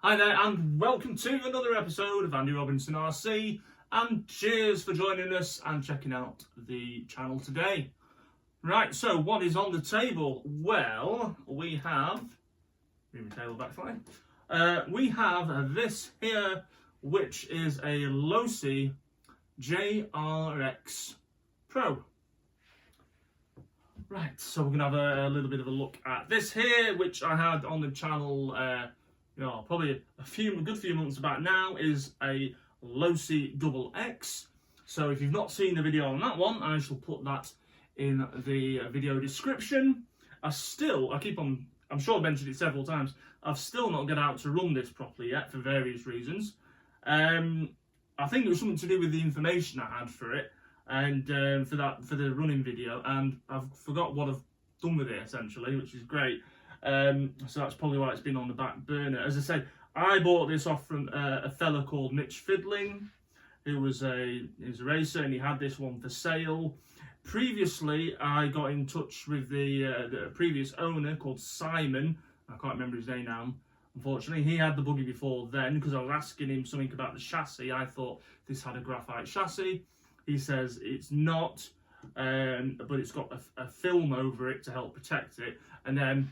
Hi there and welcome to another episode of Andy Robinson RC, and cheers for joining us and checking out the channel today. Right, so what is on the table? Well, we have, move my table back slightly, we have this here, which is a Losi JRX Pro. Right, so we're going to have a little bit of a look at this here, which I had on the channel probably a good few months back now, is a Losi JRX. So if you've not seen the video on that one, I shall put that in the video description. I'm sure I've mentioned it several times, I've still not got out to run this properly yet for various reasons. I think it was something to do with the information I had for it, and for the running video, and I've forgot what I've done with it essentially, which is great. So that's probably why it's been on the back burner. As I said, I bought this off from a fella called Mitch Fidling, who was a racer, and he had this one for sale. Previously, I got in touch with the previous owner called Simon. I can't remember his name now, unfortunately. He had the buggy before then, because I was asking him something about the chassis. I thought this had a graphite chassis. He says it's not, but it's got a film over it to help protect it. And then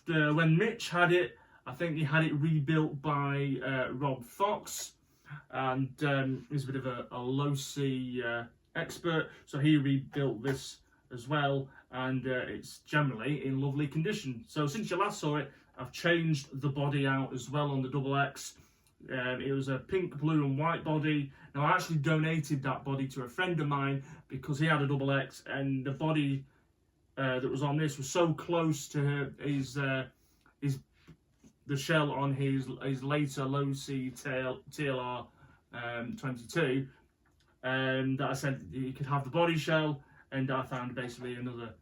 when Mitch had it, I think he had it rebuilt by Rob Fox, and he's a bit of a Losi expert, so he rebuilt this as well, and it's generally in lovely condition. So since you last saw it, I've changed the body out as well on the XX. It was a pink, blue and white body. Now I actually donated that body to a friend of mine because he had a XX, and the body that was on this was so close to the shell on his later Losi TLR 22, that I said he could have the body shell, and I found basically another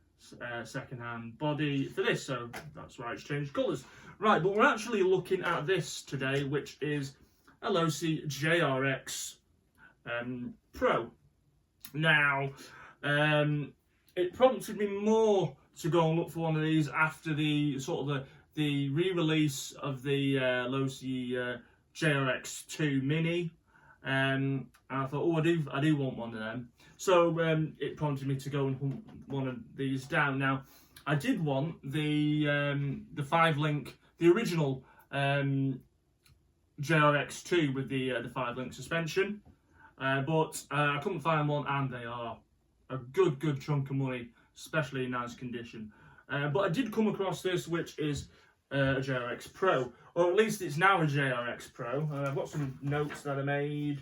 second-hand body for this, so that's why it's changed colours. Right, but we're actually looking at this today, which is a Losi JRX Pro. Now, it prompted me more to go and look for one of these after the re-release of the Losi JRX2 Mini, and I thought, oh, I do want one of them. So it prompted me to go and hunt one of these down. Now, I did want the 5-link, the original JRX2 with the 5-link suspension, but I couldn't find one, and they are a good chunk of money, especially in nice condition. But I did come across this, which is a JRX Pro, or at least it's now a JRX Pro. I've got some notes that I made.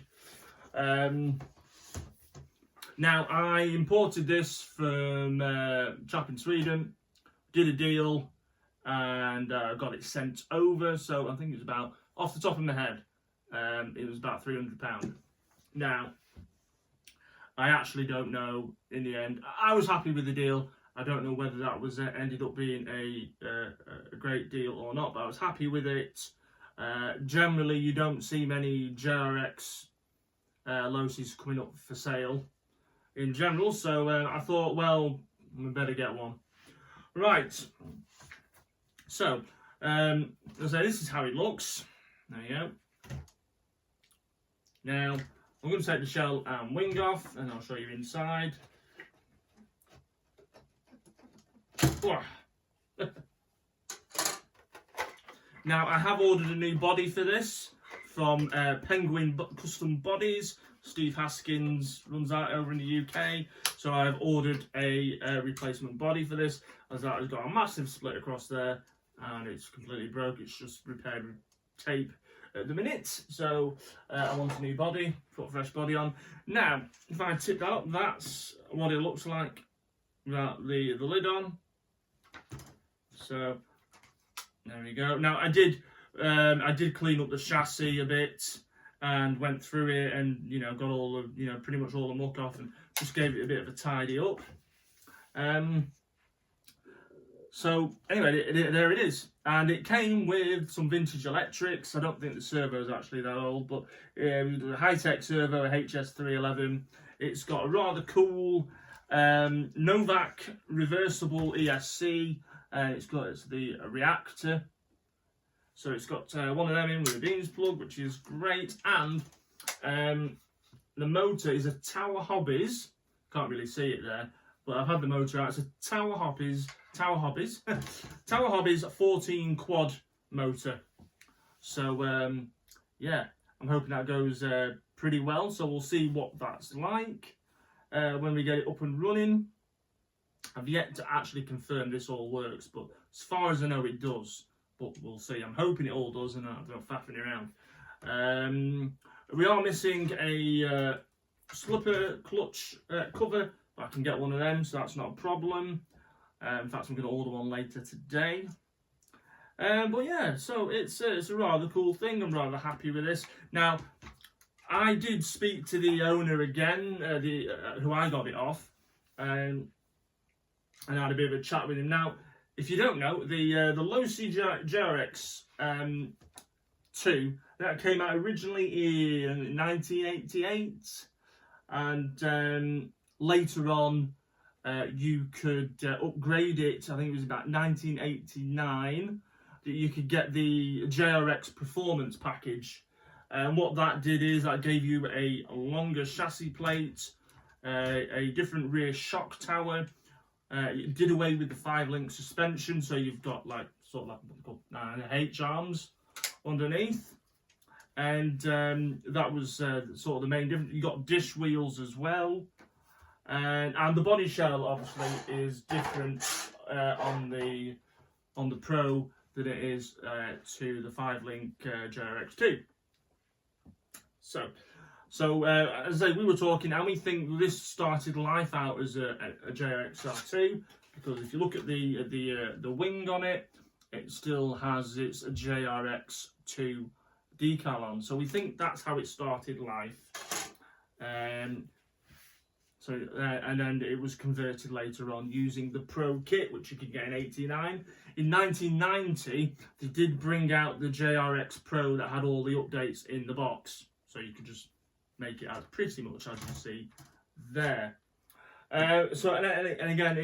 Now, I imported this from a chap in Sweden, did a deal, and got it sent over. So I think it was about, off the top of my head, it was about £300. Now, I actually don't know in the end. I was happy with the deal. I don't know whether that was ended up being a great deal or not, but I was happy with it. Generally, you don't see many JRX Losis coming up for sale in general, so I thought, well, we better get one. Right, so this is how it looks. There you go. Now, I'm going to take the shell and wing off, and I'll show you inside. Now, I have ordered a new body for this from Penguin Custom Bodies. Steve Haskins runs that over in the UK, so I've ordered a replacement body for this, as that has got a massive split across there, and it's completely broke. It's just repaired with tape at the minute, so I want a new body, put a fresh body on. Now, if I tip that up, that's what it looks like without the lid on. So there we go. Now I did clean up the chassis a bit and went through it, and got all the pretty much all the muck off, and just gave it a bit of a tidy up. So anyway, there it is, and it came with some vintage electrics. I don't think the servo is actually that old, but a high-tech servo, a HS311. It's got a rather cool Novak reversible ESC, and it's the reactor. So it's got one of them in with a beans plug, which is great, and the motor is a Tower Hobbies. Can't really see it there, but I've had the motor out. It's a Tower Hobbies 14 quad motor. So yeah, I'm hoping that goes pretty well. So we'll see what that's like when we get it up and running. I've yet to actually confirm this all works, but as far as I know it does. But we'll see. I'm hoping it all does, and I'm not faffing around. We are missing a slipper clutch cover, but I can get one of them, so that's not a problem. In fact, I'm going to order one later today. But yeah, so it's a rather cool thing. I'm rather happy with this. Now, I did speak to the owner again, who I got it off, and I had a bit of a chat with him. Now, if you don't know, the Losi JRX2 that came out originally in 1988, and later on you could upgrade it. I think it was about 1989 that you could get the JRX Performance package. And what that did is that gave you a longer chassis plate, a different rear shock tower. It did away with the 5-link suspension, so you've got like sort of like what they call H arms underneath, and that was sort of the main difference. You got dish wheels as well, and the body shell obviously is different on the Pro than it is to the 5-link JRX2. So as I say, we were talking, and we think this started life out as a JRX2, because if you look at the wing on it, it still has its JRX2 decal on. So we think that's how it started life. And then it was converted later on using the Pro kit, which you could get in '89. In 1990, they did bring out the JRX Pro that had all the updates in the box, so you could just make it as pretty much as you see there. So and again,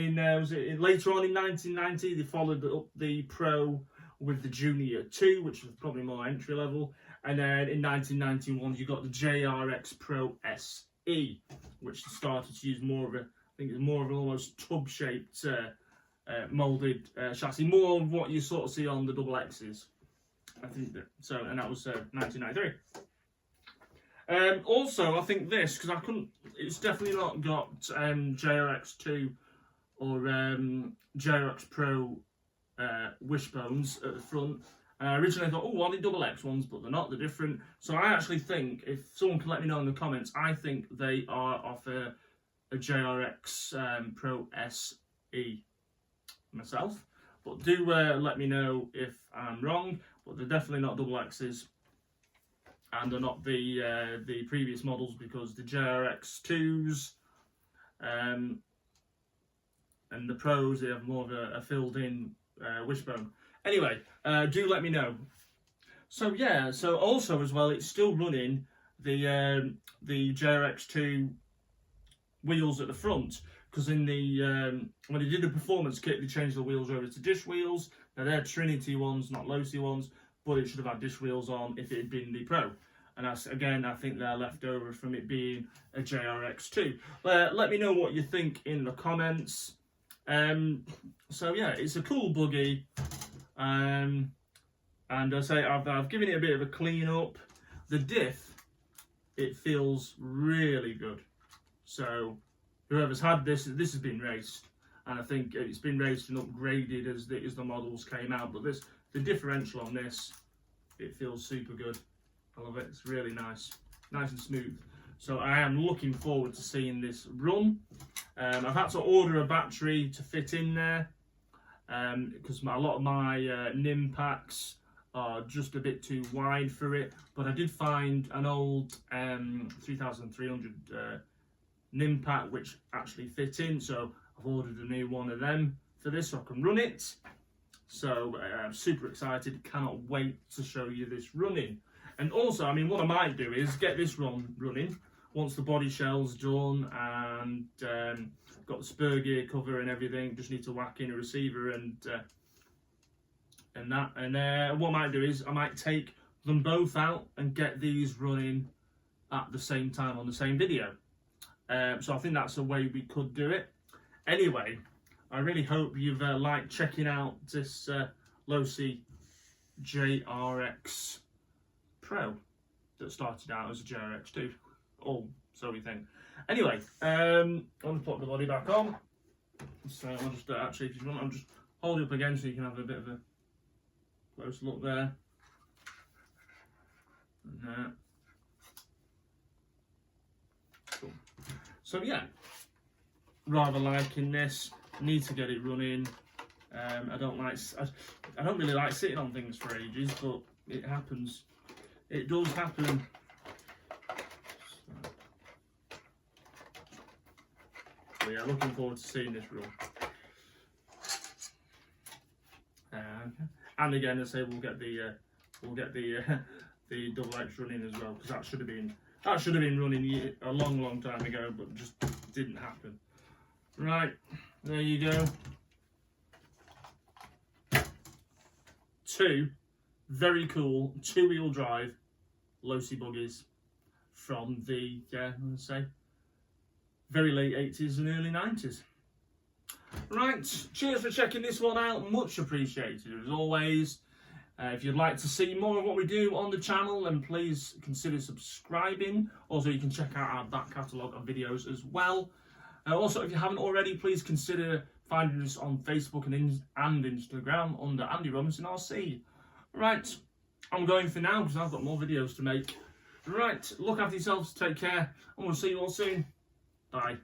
later on in 1990, they followed up the Pro with the Junior 2, which was probably more entry level, and then in 1991 you got the JRX Pro SE, which started to use more of a, I think it's more of an almost tub-shaped molded chassis, more of what you sort of see on the double X's. I think that so, and that was 1993. Also, I think this, because it's definitely not got JRX2 or JRX Pro wishbones at the front. Originally I thought, oh, are they double X ones? But they're not, they're different. So I actually think, if someone can let me know in the comments, I think they are off a JRX Pro SE myself. But do let me know if I'm wrong, but they're definitely not double X's. And are not the previous models, because the JRX2s and the Pros, they have more of a filled-in wishbone. Anyway, do let me know. So yeah, so also as well, it's still running the JRX2 wheels at the front, because in the when they did the performance kit, they changed the wheels over to dish wheels. Now they're Trinity ones, not Losi ones, but it should have had dish wheels on if it had been the Pro. And that's, again, I think they're left over from it being a JRX2. Let me know what you think in the comments. So yeah, it's a cool buggy. And I say I've given it a bit of a clean up. The diff, it feels really good. So whoever's had this has been raced, and I think it's been raced and upgraded as the models came out. But the differential on this, it feels super good. I love it. It's really nice and smooth. So I am looking forward to seeing this run. I've had to order a battery to fit in there because a lot of my NIM packs are just a bit too wide for it. But I did find an old 3300 NIM pack which actually fit in. So I've ordered a new one of them for this so I can run it. So I'm super excited. Cannot wait to show you this running. And also, I mean, what I might do is get this running once the body shell's done and got the spur gear cover and everything. Just need to whack in a receiver and and that. And what I might do is I might take them both out and get these running at the same time on the same video. So I think that's a way we could do it. Anyway, I really hope you've liked checking out this Losi JRX Pro that started out as a JRX2. Oh, so we think. Anyway, I'm going to put the body back on. So I'll just actually, if you want, I'll just hold it up again so you can have a bit of a close look there. And that. Cool. So yeah, rather liking this. Need to get it running. I don't really like sitting on things for ages, but it happens. It does happen. So yeah, looking forward to seeing this run. And again, as I say, we'll get the double X running as well, because that should have been running a long time ago, but just didn't happen. Right, there you go. 2 very cool 2-wheel drive Losi buggies from the let's say very late 80s and early 90s. Right, cheers for checking this one out, much appreciated as always. If you'd like to see more of what we do on the channel, then please consider subscribing. Also, you can check out our back catalogue of videos as well. Also, if you haven't already, please consider finding us on Facebook and Instagram under Andy Robinson RC. Right, I'm going for now because I've got more videos to make. Right, look after yourselves, take care, and we'll see you all soon. Bye.